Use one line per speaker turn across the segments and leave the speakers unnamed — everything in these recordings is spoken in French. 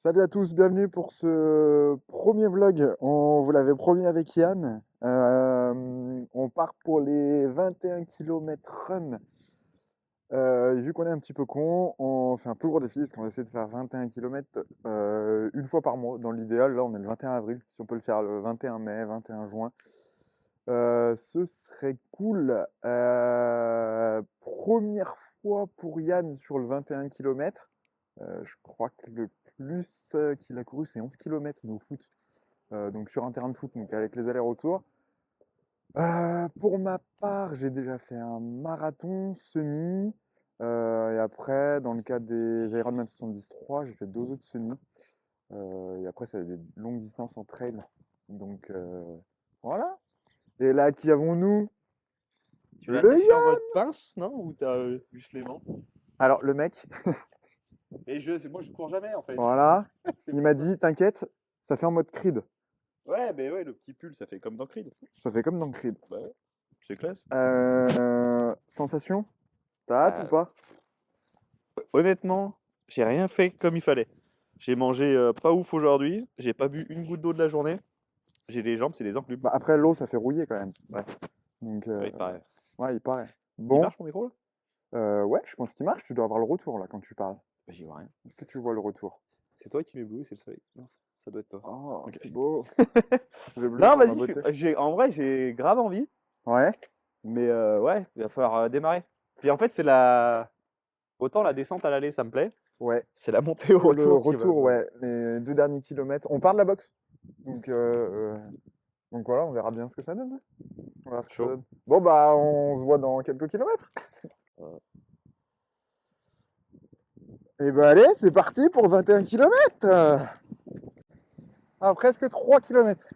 Salut à tous, bienvenue pour ce premier vlog. On vous l'avait promis avec Yann. On part pour les 21 km run. Et vu qu'on est un petit peu con, on fait un plus gros défi, parce qu'on va essayer de faire 21 km une fois par mois. Dans l'idéal, là on est le 21 avril. Si on peut le faire le 21 mai, 21 juin, ce serait cool. Première fois pour Yann sur le 21 km. Je crois que le plus qu'il a couru, c'est 11 km, mais au foot. Donc sur un terrain de foot, donc avec les allers-retours. Pour ma part, j'ai déjà fait un marathon semi. Et après, dans le cadre des Ironman 73, j'ai fait deux autres semis. Et après, c'est des longues distances en trail. Donc voilà. Et là, qui avons-nous?
Tu l'as
Le
attaché en
Yann.
mode pince, non? Ou t'as juste les mains?
Alors, le mec,
Et moi je cours jamais en fait.
voilà,
C'est
il
pour
m'a
ça.
dit, t'inquiète, ça fait en mode Creed.
Ouais, mais ouais, le petit pull, ça fait comme dans Creed.
Ça fait comme dans Creed.
Bah ouais, c'est classe.
Sensation? T'as hâte ou pas?
Honnêtement, j'ai rien fait comme il fallait. J'ai mangé pas ouf aujourd'hui, j'ai pas bu une goutte d'eau de la journée. J'ai les jambes, c'est des enclumes.
Bah après, l'eau, ça fait rouiller quand même.
Ouais.
Donc,
Ouais, pareil.
ouais, il paraît.
Il
Bon,
marche mon micro là?
ouais, je pense qu'il marche. Tu dois avoir le retour là quand tu parles.
Bah, j'y vois rien.
Est-ce que tu vois le retour?
C'est toi qui m'éblouis, c'est le soleil. Non, ça doit être toi.
Oh,
Ok.
c'est beau. Le bleu
Non,
pour ma
vas-y,
beauté.
en vrai, j'ai grave envie.
Ouais,
Mais ouais, il va falloir démarrer. Puis en fait, autant la descente à l'aller, ça me plaît.
ouais.
C'est la montée au
Le
retour qui va
retour,
me-
ouais. Les deux derniers kilomètres. On part de la boxe. Donc voilà, on verra bien ce que ça donne. On verra ce que ça
Chaud.
donne. Bon, bah, on se voit dans quelques kilomètres. Et bah, allez, c'est parti pour 21 km. Presque 3 km.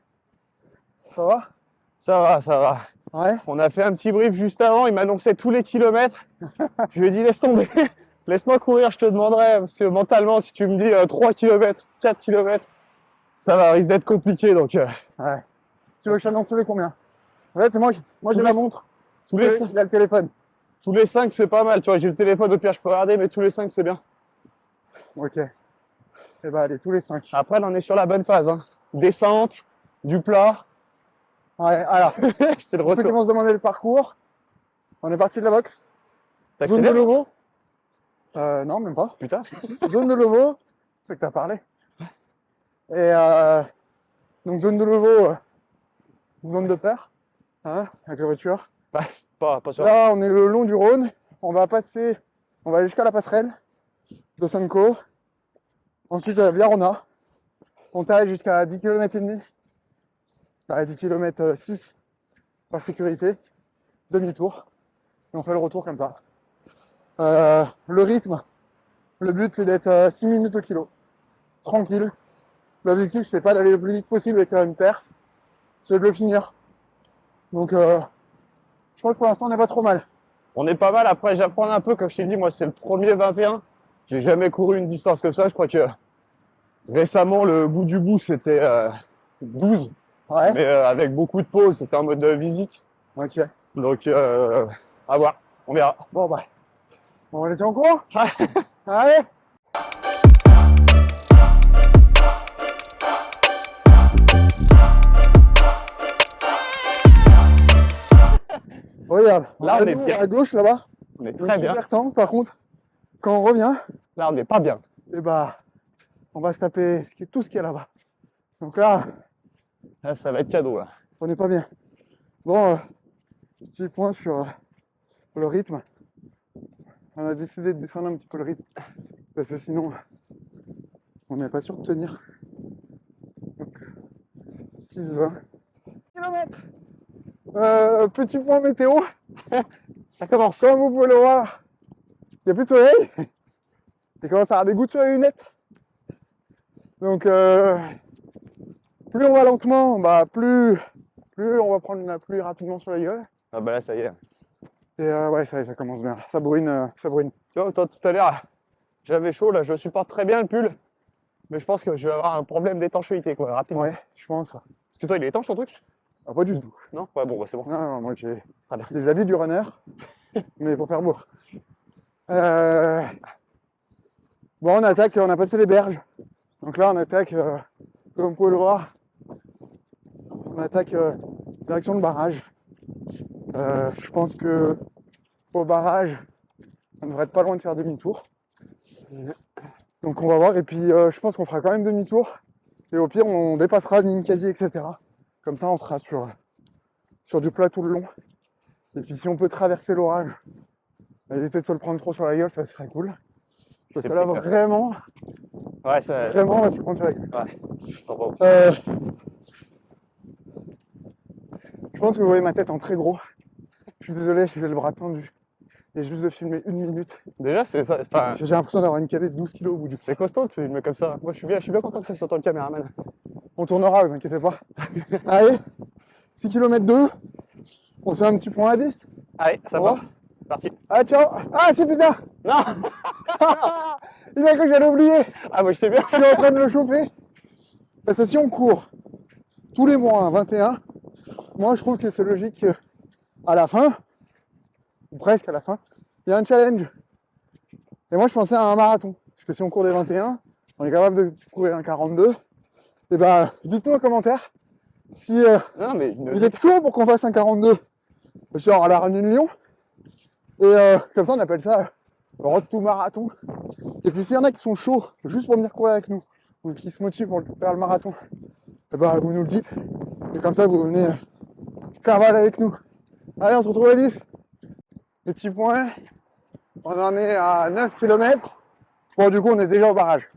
Ça va?
Ça va, ça va.
Ouais.
On a fait un petit brief juste avant, il m'annonçait tous les kilomètres. Je lui ai dit laisse tomber, laisse-moi courir, je te demanderai. Parce que mentalement, si tu me dis 3 km, 4 km, ça va risque d'être compliqué. Donc
Ouais. Tu veux que je t'annonce tous les combien? En fait, c'est moi j'ai
Tous
la
les-
montre.
tous les,
Il a le téléphone.
tous les 5, c'est pas mal. Tu vois, j'ai le téléphone, au pire, je peux regarder, mais tous les 5, c'est bien.
Ok. Et bah, allez, tous les 5.
Après, là, on est sur la bonne phase. Hein. Descente, du plat,
Ouais, alors,
c'est le
pour ceux qui
retour.
vont se demander le parcours, on est parti de la boxe. Zone de
T'accélères?
Lovo. Non, même pas.
Putain.
Zone de Lovo, c'est que t'as parlé. Et donc, zone de Lovo, zone de peur, hein, avec la voiture.
Pas sûr.
Là, on est le long du Rhône. On va aller jusqu'à la passerelle de Sanco. Ensuite, via Rona. On t'arrête jusqu'à 10 km et demi. 10 km 6 par sécurité. Demi-tour. Et on fait le retour comme ça. Le rythme, le but c'est d'être 6 minutes au kilo. Tranquille. L'objectif c'est pas d'aller le plus vite possible avec une perf, c'est de le finir. Donc je pense que pour l'instant on n'est pas trop mal.
On est pas mal. Après, j'apprends un peu. Comme je t'ai dit, moi, c'est le premier 21. J'ai jamais couru une distance comme ça. Je crois que récemment, le bout du bout, c'était 12.
Ouais.
Mais avec beaucoup de pauses. C'était en mode visite.
Ok.
Donc, à voir. On verra.
Bon bah. On va laisser en courant.
Ouais.
Allez. Regarde,
Là, on est
nous,
bien.
à gauche là-bas.
On est
Donc,
très bien.
super temps. Par contre, quand on revient,
Là, on n'est pas bien.
et bah, on va se taper tout ce qu'il y a là-bas. Donc là,
Là, ça va être cadeau. Là.
on n'est pas bien. Bon, petit point sur le rythme. On a décidé de descendre un petit peu le rythme. Parce que sinon, on n'est pas sûr de tenir. Donc, 6-20 km. Petit point météo.
Ça commence.
Comme vous pouvez le voir, il n'y a plus de soleil. Il commence à avoir des gouttes sur les lunettes. Donc, plus on va lentement, bah, plus on va prendre la pluie rapidement sur la gueule.
Ah bah là, ça y est.
Et ouais, ça commence bien. Ça brune, ça brune.
Tu vois, toi, tout à l'heure, j'avais chaud. Là, je supporte très bien le pull. Mais je pense que je vais avoir un problème d'étanchéité, quoi, rapidement.
Ouais, je pense.
Parce que toi, il est étanche, ton truc?
Ah, pas du tout.
Non? Ouais, bon, bah, c'est bon.
Non, non, moi j'ai
Très bien.
des habits du runner, mais pour faire beau. Bon, on attaque, on a passé les berges. Donc là, on attaque, comme vous pouvez le voir, on attaque direction le barrage. Je pense que au barrage, on devrait être pas loin de faire demi-tour. Donc on va voir, et puis je pense qu'on fera quand même demi-tour. Et au pire, on dépassera le Ninkasi, etc. Comme ça, on sera sur du plat tout le long. Et puis si on peut traverser l'orage, éviter de se le prendre trop sur la gueule, ça serait cool. Parce que là,
plus clair.
vraiment,
Ouais, ça.
on va se prendre sur la gueule.
Ouais, je sens pas.
Je pense que vous voyez ma tête en très gros. Je suis désolé, j'ai le bras tendu. Et juste de filmer 1 minute.
Déjà, c'est ça. Enfin,
J'ai l'impression d'avoir une cavée de 12 kilos au bout du.
c'est costaud de filmer comme ça. Moi, je suis bien content que ça soit toi le caméraman.
On tournera, vous inquiétez pas. Allez, 6 km 2. On se fait un petit point à 10.
Allez, ça
Au
va.
revoir.
Parti.
Ah, ciao. Ah, c'est putain.
Non.
Il a cru que j'allais oublier.
Ah, moi, je sais bien.
Je suis en train de le chauffer. Parce que si on court tous les mois, 21, moi je trouve que c'est logique à la fin, ou presque à la fin, il y a un challenge. Et moi je pensais à un marathon. Parce que si on court des 21, on est capable de courir un 42. Et ben dites-nous en commentaire si
Non, mais
vous êtes chaud pour qu'on fasse un 42 genre à la Réunion. Et comme ça on appelle ça le road to marathon. Et puis s'il y en a qui sont chauds juste pour venir courir avec nous, ou qui se motivent pour faire le marathon, et bah vous nous le dites. Et comme ça vous venez cavaler avec nous. Allez, on se retrouve à 10. Les petits points, on en est à 9 km. Bon, du coup on est déjà au barrage.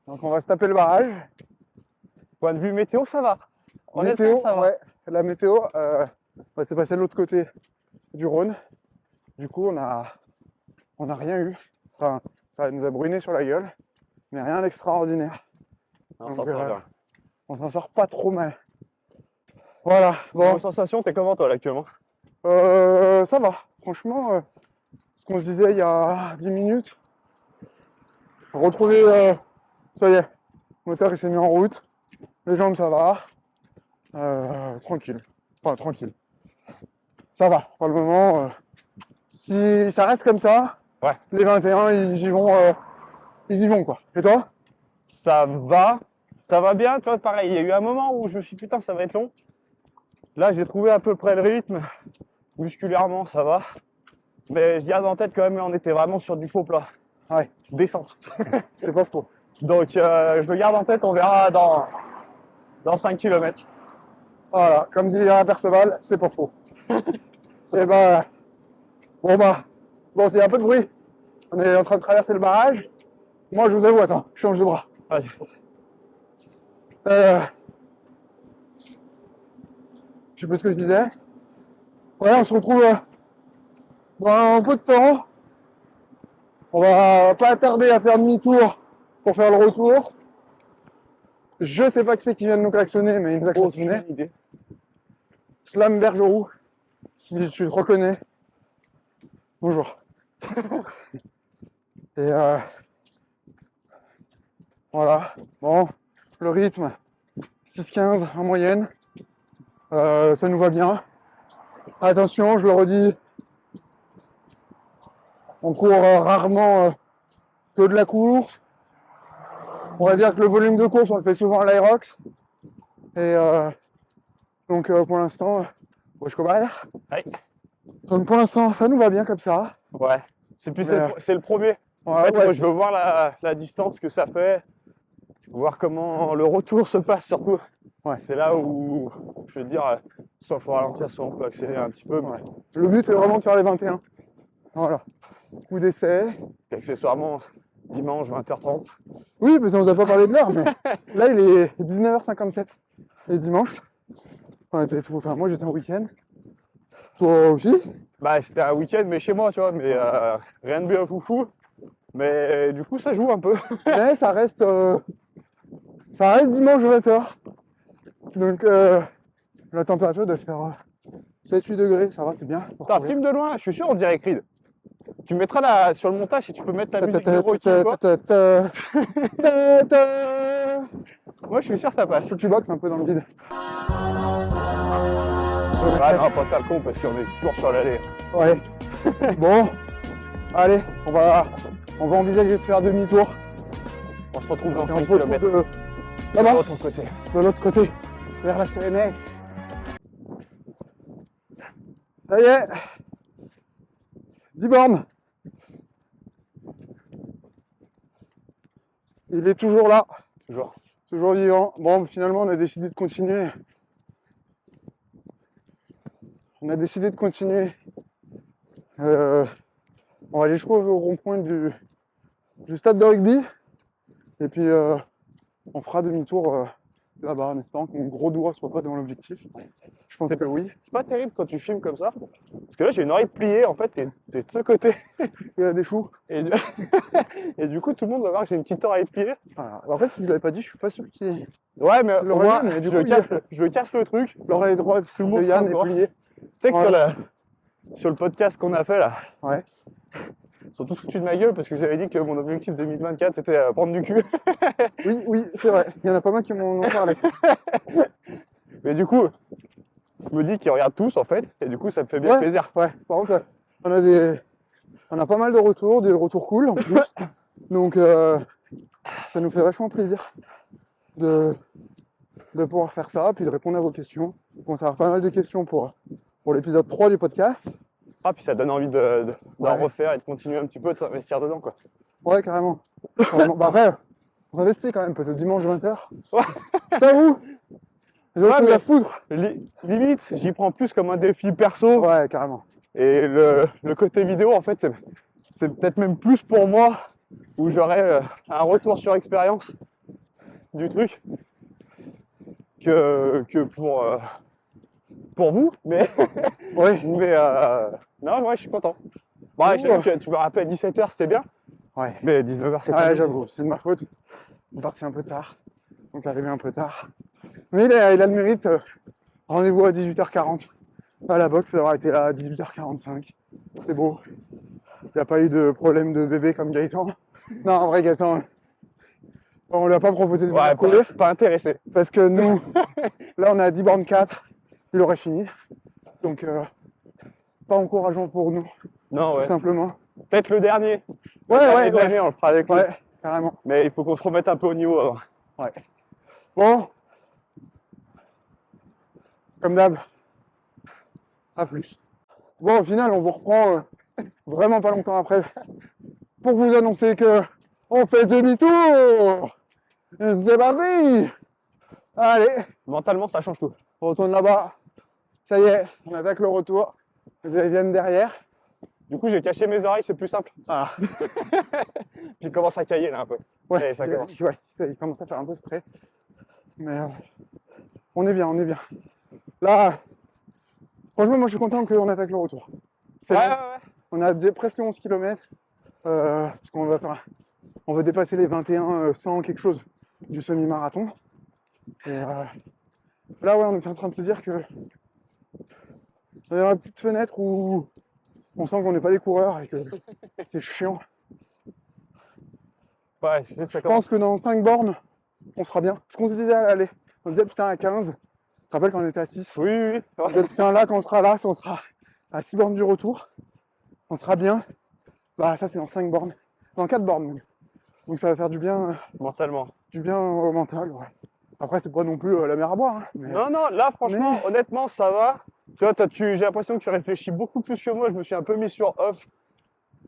Donc on va se taper le barrage.
point de vue météo, ça va. Honnêtement,
Météo,
ça va.
ouais, la météo, c'est passé de l'autre côté du Rhône. Du coup on a rien eu. Enfin, ça nous a brûlé sur la gueule, mais rien d'extraordinaire.
Non,
Donc,
ça va bien.
on s'en sort pas trop mal. Voilà, bon,
Bon, sensation, t'es comment toi là actuellement?
ça va. Franchement, ce qu'on se disait il y a 10 minutes, retrouver, ça y est, le moteur il s'est mis en route, les jambes ça va, tranquille, enfin tranquille. Ça va, pour le moment, si ça reste comme ça,
Ouais.
les 21 ils y vont quoi. Et toi?
Ça va bien, tu vois, pareil, il y a eu un moment où je me suis dit, putain, ça va être long. Là, j'ai trouvé à peu près le rythme, musculairement, ça va. Mais je garde en tête quand même, là, on était vraiment sur du faux plat.
Ouais,
Descente.
c'est pas faux.
Donc, je le garde en tête, on verra dans 5 km.
Voilà, comme dirait Perceval, c'est pas faux. Et bah, bon, c'est un peu de bruit. On est en train de traverser le barrage. Moi, je vous avoue, attends, je change de bras.
Vas-y.
Je sais plus ce que je disais. Ouais, on se retrouve dans un peu de temps. On va pas tarder à faire demi-tour pour faire le retour. Je sais pas qui c'est qui vient de nous klaxonner, mais il nous a klaxonné.
Aucune idée.
Slam Bergerou, si tu te reconnais. Bonjour. Et voilà. Bon, le rythme, 6,15 en moyenne. Ça nous va bien. Attention, je le redis, on court rarement que de la course. On va dire que le volume de course, on le fait souvent à l'Aerox. Et donc pour l'instant, je combats.
Ouais.
Donc pour l'instant, ça nous va bien comme ça.
Ouais. C'est plus
Mais,
c'est le premier. En
Ouais,
fait, moi, je veux voir la distance que ça fait, voir comment le retour se passe surtout.
Ouais.
C'est là où, je veux dire, soit il faut ralentir, soit on peut accélérer un petit peu.
Ouais. Le but est vraiment de faire les 21. Voilà. Coup d'essai.
Puis accessoirement, dimanche 20h30.
Oui, mais ça nous a pas parlé de l'heure, mais là il est 19h57. Et dimanche, enfin, moi j'étais en week-end. Toi aussi?
Bah, c'était un week-end, mais chez moi, tu vois, mais rien de bien foufou. Mais du coup, ça joue un peu.
Mais ça reste dimanche 20h. Donc la température doit faire 7-8 degrés, ça va, c'est bien. pour
Ça
courir.
filme de loin, je suis sûr, on dirait Creed. Tu mettras sur le montage, si tu peux mettre la musique de Rocky ou quoi. Moi, je suis sûr que ça passe.
Faut que tu boxes un peu dans le vide.
Ah non, pas t'as le con, parce qu'on est toujours sur l'allée.
Ouais. Bon, allez, on va envisager de faire demi-tour.
On se retrouve dans
Et on
5
se retrouve
km.
de là-bas,
l'autre côté.
de l'autre côté, vers la CNR. Ça y est, 10 bornes. Il est toujours là, toujours vivant. Bon, finalement, on a décidé de continuer. On a décidé de continuer. On va aller jusqu'au rond-point du stade de rugby. Et puis, on fera demi-tour là-bas, en espérant que mon gros doigt soit pas dans l'objectif. Je pense que oui.
C'est pas terrible quand tu filmes comme ça. Parce que là, j'ai une oreille pliée, en fait, t'es de ce côté.
Il y a des choux.
Et du... et du coup, tout le monde va voir que j'ai une petite oreille pliée.
Voilà. En fait, si je l'avais pas dit, je suis pas sûr qu'il y ait
Ouais, mais
le
au moins,
mais du
je,
coup,
je casse le truc.
l'oreille droite
Tout le
de
monde
Yann
sera
est
au
pliée.
Tu sais que
Voilà.
sur le podcast qu'on a fait là,
Ouais.
ils sont tous foutus de ma gueule parce que j'avais dit que mon objectif 2024 c'était prendre du cul.
Oui, oui, c'est vrai. Il y en a pas mal qui m'en ont parlé.
Mais du coup, je me dis qu'ils regardent tous en fait, et du coup ça me fait bien plaisir.
Ouais. Par contre, on a pas mal de retours, des retours cool en plus. Donc, ça nous fait vachement plaisir de pouvoir faire ça, puis de répondre à vos questions. On va avoir pas mal de questions pour l'épisode 3 du podcast.
Ah, puis ça donne envie d'en
Ouais.
refaire et de continuer un petit peu, de s'investir dedans quoi.
Ouais, carrément. Carrément. Bah après, on investit quand même, parce que dimanche 20h,
Ouais.
je t'avoue, j'ai autre
Ouais,
chose
mais-
à foutre.
Limite, j'y prends plus comme un défi perso.
Ouais, carrément.
Et le côté vidéo, en fait, c'est peut-être même plus pour moi, où j'aurai un retour sur expérience du truc, que pour vous. Mais,
Ouais.
non, ouais, je suis content. Bon, ouais, je t'avoue que tu me rappelles 17h, c'était bien.
Ouais.
Mais 19h, c'est
Ouais,
pas bien.
j'avoue, c'est de ma faute. On est parti un peu tard. Donc arrivé un peu tard. Mais il a le mérite. Rendez-vous à 18h40 à la boxe, d'avoir été là à 18h45. C'est beau. Il n'y a pas eu de problème de bébé comme Gaëtan. Non, en vrai, Gaëtan, on lui a pas proposé de venir
Ouais,
courir
pas intéressé.
parce que nous, là, on est à 10 bornes 4. Il aurait fini. Donc, pas encourageant pour nous,
Non,
tout
ouais.
simplement.
Peut-être le dernier.
Ouais,
Le
ouais,
dernier de l'année, on le fera avec lui.
Ouais, carrément.
Mais il faut qu'on se remette un peu au niveau avant.
Ouais. Bon. Comme d'hab. À plus. Bon, au final, on vous reprend vraiment pas longtemps après pour vous annoncer que on fait demi-tour. C'est parti. Allez,
Mentalement, ça change tout.
on retourne là-bas. Ça y est, on attaque le retour. Ils viennent derrière.
Du coup, j'ai caché mes oreilles, c'est plus simple.
Ah,
Puis il commence à cailler là un peu.
ouais,
Allez, ça commence.
ouais, il commence à faire un peu frais. Mais on est bien, on est bien. Là, franchement, moi je suis content qu'on attaque le retour. C'est
Ouais,
bon.
ouais.
On a presque 11 km. Parce qu'on va faire. On va dépasser les 21 100 quelque chose du semi-marathon. Et là, ouais, on est en train de se dire que. Il y a une petite fenêtre où on sent qu'on n'est pas des coureurs et que c'est chiant.
Ouais, ça
Je
commence.
pense que dans 5 bornes, on sera bien. Parce qu'on se disait à l'aller. On se disait putain à 15. Tu te rappelles quand on était à 6?
Oui, oui, oui.
On se disait putain là, quand on sera là, si on sera à 6 bornes du retour, on sera bien. Bah ça c'est dans 5 bornes. Dans 4 bornes même. Donc ça va faire du bien
Mentalement.
au mental. Ouais. Après c'est pas non plus la mer à boire. Hein, mais...
Non, non, là, franchement,
Mais-
honnêtement, ça va. Tu vois, j'ai l'impression que tu réfléchis beaucoup plus que moi. Je me suis un peu mis sur off.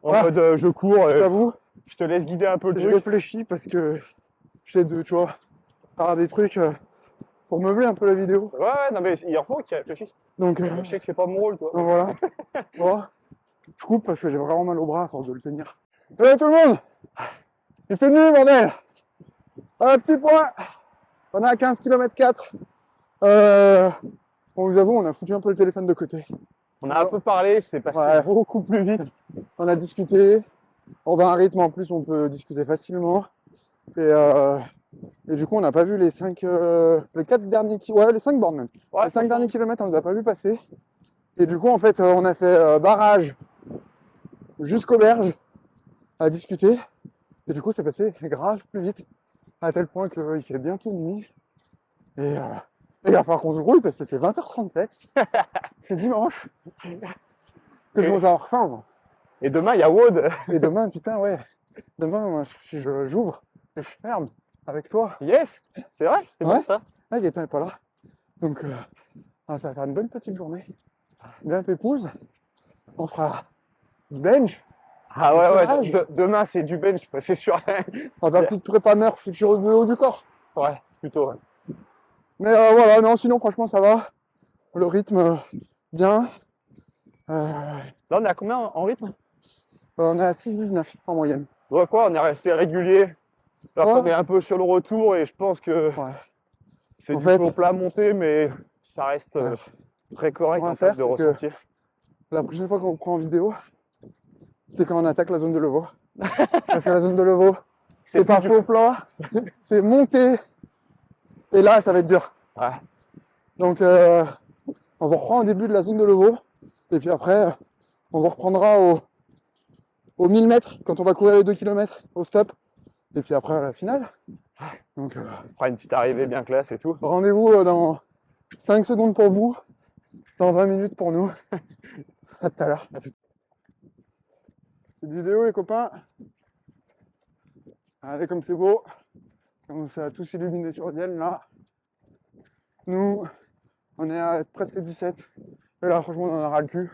En
Ah.
mode, je cours,
Je t'avoue,
je te laisse guider un peu le
j'ai
truc.
réfléchi parce que j'essaie de, tu vois, faire des trucs pour meubler un peu la vidéo.
Ouais, ouais, non, mais il en faut qu'ils réfléchissent.
Donc,
Je sais que c'est pas mon rôle, toi.
donc voilà. Bon, je coupe parce que j'ai vraiment mal au bras à force de le tenir. Salut tout le monde! Il fait nuit, bordel! Un petit point! On est à 15 km 4. On vous avoue, on a foutu un peu le téléphone de côté.
On a un peu parlé, c'est passé
Ouais.
beaucoup plus vite.
On a discuté. On va à un rythme en plus, on peut discuter facilement. Et du coup, on n'a pas vu les 5, les 4 derniers kilomètres, ouais, les 5 bornes même.
Ouais,
Les 5 derniers kilomètres, on ne les a pas vu passer. Et du coup, en fait, on a fait barrage jusqu'aux berges à discuter. Et du coup, c'est passé grave plus vite. À tel point qu'il fait bientôt nuit. Et il va falloir qu'on se grouille parce que c'est 20h37. C'est dimanche. Que je
Et-
commence à avoir faim, moi.
Et demain, il y a Wood.
Et demain, putain, ouais. Demain, moi, j'ouvre et je ferme avec toi.
Yes, c'est vrai, c'est bon
Ouais.
ça.
Ah, Gaëtan n'est pas là. Donc, ça va faire une bonne petite journée. Bien pépouze. On fera du bench.
Ah
Le
ouais,
tirage.
demain c'est du bench, c'est sûr.
On va faire une petite prépa nerf futur de haut du corps.
Ouais, plutôt. Ouais.
Mais voilà, non, sinon, franchement, ça va. Le rythme, bien.
Là, on est à combien en rythme?
On est à 6,19 en moyenne.
Ouais, quoi, on est resté régulier. Là,
Ouais.
on est un peu sur le retour et je pense que
Ouais.
c'est
En
du
fait-
faux plat monté, mais ça reste très correct
On va
en
faire,
fait de
c'est que-
ressenti.
La prochaine fois qu'on prend en vidéo, c'est quand on attaque la zone de levo. Parce que la zone de levo, c'est pas
plus
faux plat, c'est monté. Et là, ça va être dur.
Ouais.
Donc, on va reprendre au début de la zone de levo. Et puis après, on vous reprendra au 1000 mètres, quand on va courir les 2 km au stop. Et puis après, à la finale. Donc,
On fera une petite arrivée bien classe et tout.
rendez-vous dans 5 secondes pour vous, dans 20 minutes pour nous. À tout à l'heure. Petite vidéo, les copains. Allez, comme c'est beau. Comme ça a tous illuminé sur Dienne, là. Nous, on est à presque 17. Et là, franchement, on en aura le cul.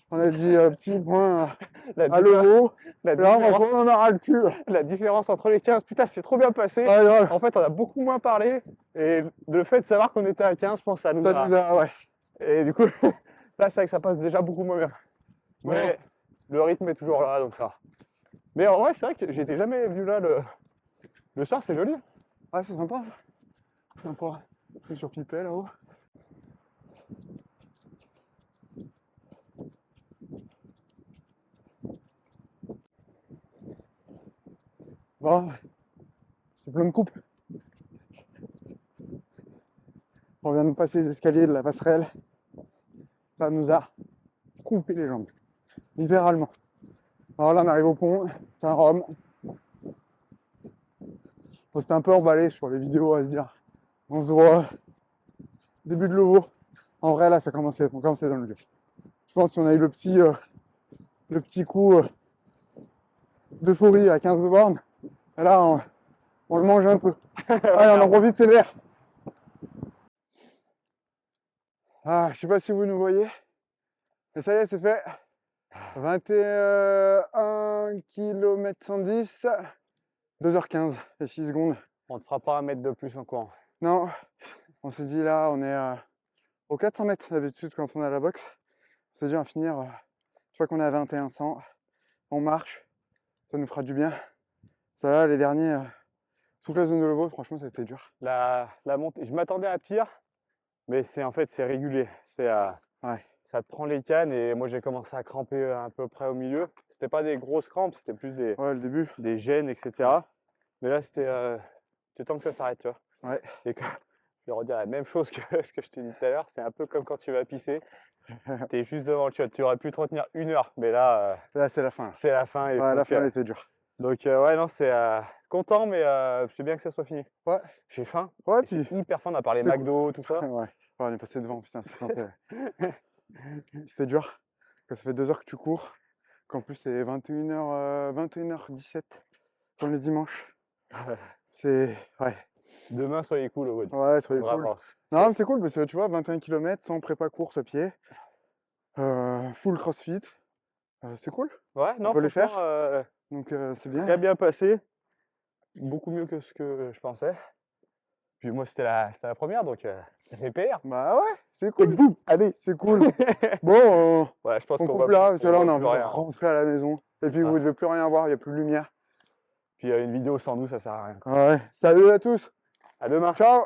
On a dit petit point
La,
à l'euro.
la
Et là,
différence,
franchement, on en aura le cul.
la différence entre les 15, putain, c'est trop bien passé.
Ouais, grave.
En fait, on a beaucoup moins parlé. Et le fait de savoir qu'on était à 15, je pense que ça nous
Ça
a...
nous a, ouais.
Et du coup, là, c'est vrai que ça passe déjà beaucoup moins bien. Mais
Ouais.
le rythme est toujours là, donc ça va. Mais en vrai, c'est vrai que j'étais jamais venu là le soir, c'est joli.
Ouais, c'est sympa. Sympa. Je suis sur Pipet, là-haut. Bon, c'est plein de coupes. On vient de passer les escaliers de la passerelle. Ça nous a coupé les jambes. Littéralement. Alors là, on arrive au pont, Saint-Rome. On s'était un peu emballé sur les vidéos à se dire, on se voit début de l'eau. En vrai, là, on commençait dans le dur. Je pense qu'on a eu le petit coup d'euphorie à 15 bornes. Et là, on le mange un peu. Allez, on en profite, c'est vert. Ah, je sais pas si vous nous voyez. Mais ça y est, c'est fait. 21 km 110, 2h15 et 6 secondes.
On ne fera pas un mètre de plus en courant.
Non, on s'est dit là, on est aux 400 mètres d'habitude quand on est à la boxe. On s'est dit on va finir, je crois qu'on est à 21 100. On marche, ça nous fera du bien. Ça là, les derniers, toute la zone de levo, franchement, c'était dur.
La montée, je m'attendais à pire, mais en fait, c'est régulier.
Ouais.
Ça te prend les cannes et moi, j'ai commencé à cramper à peu près au milieu. C'était pas des grosses crampes, c'était plus
Ouais, le début.
des gènes, etc. Mais là, c'était temps que ça s'arrête, tu vois.
Ouais.
Et que, je vais redire la même chose que ce que je t'ai dit tout à l'heure. C'est un peu comme quand tu vas pisser. Tu es juste devant le tuyau. Tu aurais pu te retenir 1 heure, mais là,
Là, c'est la fin.
c'est la fin. Et
Ouais,
faut
la
que-
fin, elle était dure.
Donc, ouais, non, c'est content, mais c'est bien que ça soit fini.
Ouais.
J'ai faim.
Ouais,
J'ai
puis.
hyper faim. On a parlé
c'est
McDo, tout ça.
Ouais. Ouais, on est passé devant, putain, c'était dur. Quand ça fait 2 heures que tu cours, qu'en plus c'est 21h17 comme les dimanches. C'est. Ouais.
Demain, soyez cool, Wood.
Ouais, soyez
Faudra
cool.
voir.
Non, mais c'est cool parce que tu vois, 21 km sans prépa course à pied, full crossfit, c'est cool.
Ouais, non,
peut les faire.
franchement,
Donc c'est bien.
très bien passé. Beaucoup mieux que ce que je pensais. Puis moi, c'était la première, donc ça fait PR.
Bah ouais, c'est cool. Allez, c'est cool. Bon,
Ouais, je pense
on
qu'on
coupe
va
là, parce que là on a
voit
envie
plus
de
rien.
rentrer à la maison. Et puis
Ah.
vous ne devez plus rien voir, il n'y a plus de lumière.
Puis une vidéo sans nous, ça sert à rien.
Ouais, salut à tous.
À demain.
Ciao.